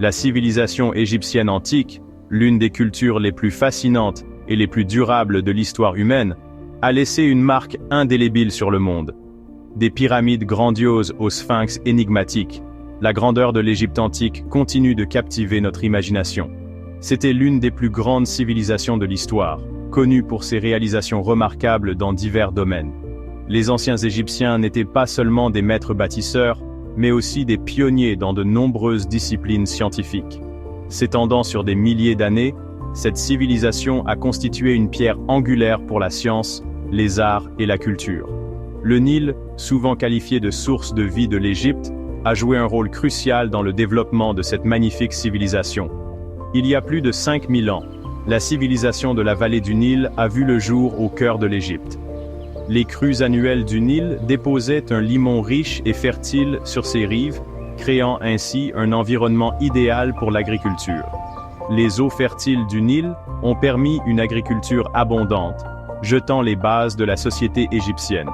La civilisation égyptienne antique, l'une des cultures les plus fascinantes et les plus durables de l'histoire humaine, a laissé une marque indélébile sur le monde. Des pyramides grandioses au sphinx énigmatique, la grandeur de l'Égypte antique continue de captiver notre imagination. C'était l'une des plus grandes civilisations de l'histoire, connue pour ses réalisations remarquables dans divers domaines. Les anciens Égyptiens n'étaient pas seulement des maîtres bâtisseurs, mais aussi des pionniers dans de nombreuses disciplines scientifiques. S'étendant sur des milliers d'années, cette civilisation a constitué une pierre angulaire pour la science, les arts et la culture. Le Nil, souvent qualifié de source de vie de l'Égypte, a joué un rôle crucial dans le développement de cette magnifique civilisation. Il y a plus de 5000 ans, la civilisation de la vallée du Nil a vu le jour au cœur de l'Égypte. Les crues annuelles du Nil déposaient un limon riche et fertile sur ses rives, créant ainsi un environnement idéal pour l'agriculture. Les eaux fertiles du Nil ont permis une agriculture abondante, jetant les bases de la société égyptienne.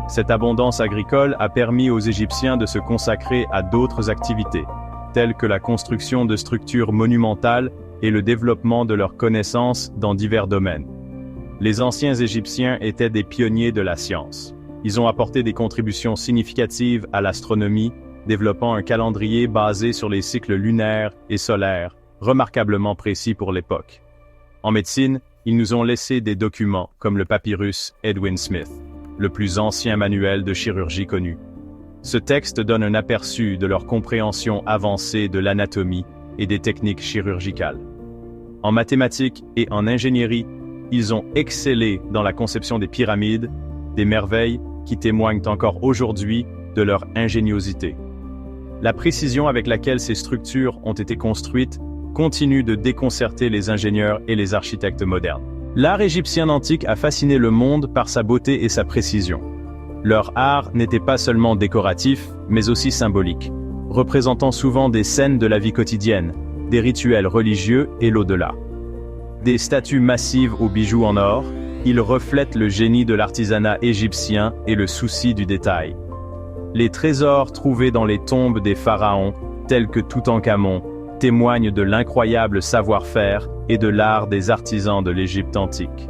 Cette abondance agricole a permis aux Égyptiens de se consacrer à d'autres activités, telles que la construction de structures monumentales et le développement de leurs connaissances dans divers domaines. Les anciens Égyptiens étaient des pionniers de la science. Ils ont apporté des contributions significatives à l'astronomie, développant un calendrier basé sur les cycles lunaires et solaires, remarquablement précis pour l'époque. En médecine, ils nous ont laissé des documents comme le papyrus Edwin Smith, le plus ancien manuel de chirurgie connu. Ce texte donne un aperçu de leur compréhension avancée de l'anatomie et des techniques chirurgicales. En mathématiques et en ingénierie, ils ont excellé dans la conception des pyramides, des merveilles qui témoignent encore aujourd'hui de leur ingéniosité. La précision avec laquelle ces structures ont été construites continue de déconcerter les ingénieurs et les architectes modernes. L'art égyptien antique a fasciné le monde par sa beauté et sa précision. Leur art n'était pas seulement décoratif, mais aussi symbolique, représentant souvent des scènes de la vie quotidienne, des rituels religieux et l'au-delà. Des statues massives aux bijoux en or, ils reflètent le génie de l'artisanat égyptien et le souci du détail. Les trésors trouvés dans les tombes des pharaons, tels que Toutankhamon, témoignent de l'incroyable savoir-faire et de l'art des artisans de l'Égypte antique.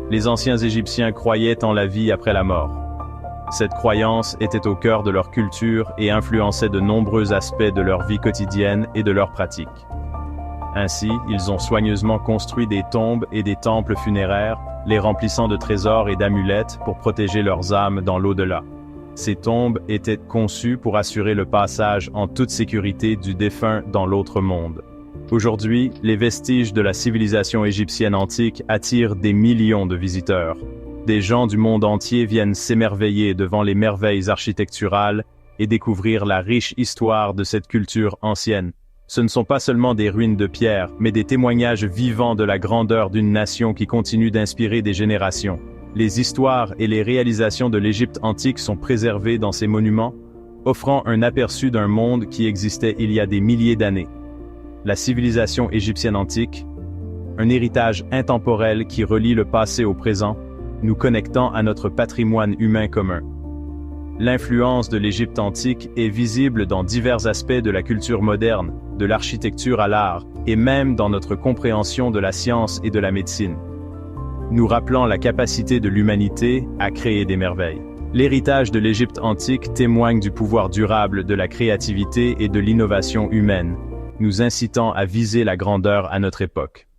Les anciens Égyptiens croyaient en la vie après la mort. Cette croyance était au cœur de leur culture et influençait de nombreux aspects de leur vie quotidienne et de leurs pratiques. Ainsi, ils ont soigneusement construit des tombes et des temples funéraires, les remplissant de trésors et d'amulettes pour protéger leurs âmes dans l'au-delà. Ces tombes étaient conçues pour assurer le passage en toute sécurité du défunt dans l'autre monde. Aujourd'hui, les vestiges de la civilisation égyptienne antique attirent des millions de visiteurs. Des gens du monde entier viennent s'émerveiller devant les merveilles architecturales et découvrir la riche histoire de cette culture ancienne. Ce ne sont pas seulement des ruines de pierre, mais des témoignages vivants de la grandeur d'une nation qui continue d'inspirer des générations. Les histoires et les réalisations de l'Égypte antique sont préservées dans ces monuments, offrant un aperçu d'un monde qui existait il y a des milliers d'années. La civilisation égyptienne antique, un héritage intemporel qui relie le passé au présent, nous connectant à notre patrimoine humain commun. L'influence de l'Égypte antique est visible dans divers aspects de la culture moderne, de l'architecture à l'art, et même dans notre compréhension de la science et de la médecine, nous rappelant la capacité de l'humanité à créer des merveilles. L'héritage de l'Égypte antique témoigne du pouvoir durable de la créativité et de l'innovation humaine, nous incitant à viser la grandeur à notre époque.